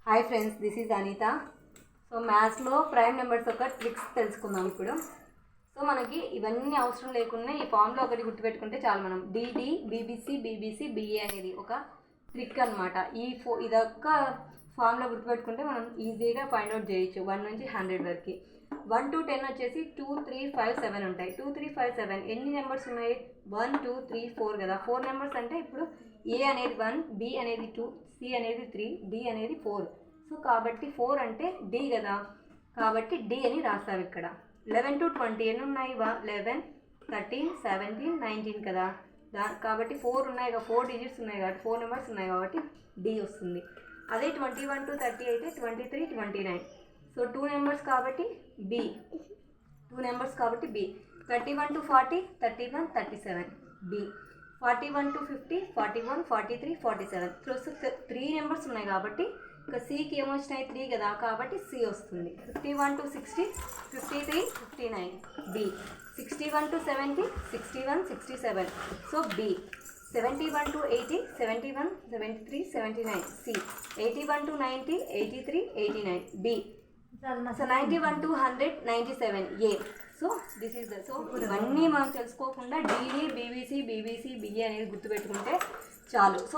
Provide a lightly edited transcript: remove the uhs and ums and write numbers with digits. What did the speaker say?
Hi friends, this is Anitha. So మ్యాథ్స్లో prime numbers ఒక tricks తెలుసుకుందాం ఇప్పుడు. సో మనకి ఇవన్నీ అవసరం లేకుండా ఈ ఫామ్లో ఒకటి గుర్తుపెట్టుకుంటే చాలు. మనం డిడి బీబీసీ బిఏ అనేది ఒక ట్రిక్ అనమాట. ఇదొక్క ఫామ్లో గుర్తుపెట్టుకుంటే మనం ఈజీగా ఫైండ్ అవుట్ చేయొచ్చు 1 నుంచి 100 వరకు. 1 to 10 వచ్చేసి 2, 3, 5, 7 ఉంటాయి. 2, 3, 5, 7 ఎన్ని నెంబర్స్ ఉన్నాయి? 1, 2, 3, 4 కదా. 4 నెంబర్స్ అంటే ఇప్పుడు ఏ అనేది 1, బి అనేది 2, సి అనేది 3, డి అనేది 4. సో కాబట్టి 4 అంటే డి కదా, కాబట్టి డి అని రాస్తాం ఇక్కడ. 11 to 20 ఎన్ని ఉన్నాయి? 11, 13, 17, 19 కదా. కాబట్టి 4 ఉన్నాయి కదా, 4 డిజిట్స్ ఉన్నాయి కాబట్టి 4 నెంబర్స్ ఉన్నాయి కాబట్టి డి వస్తుంది. అదే 21 to 30 అయితే 23, 29. సో 2 నెంబర్స్ కాబట్టి బి, 2 నెంబర్స్ కాబట్టి B. 31 to 40, 31, 37 B. 41 to 50, 41, 43, 47. So 3 numbers ఉన్నాయి కాబట్టి ఇక సికి ఏమొచ్చినాయి? 3 కదా, కాబట్టి సి వస్తుంది. 51 to 60, 53, 59 B. 61 to 70, 61, 67 so B. 71 to 80, 71, 73, 79 C. 81 to 90, 83, 89 B. So 91 to 100, 97 A. So this is so ఇవన్నీ మనం తెలుసుకోకుండా డిడి బీబీసీ బిఏ అనేది గుర్తుపెట్టుకుంటే చాలు. సో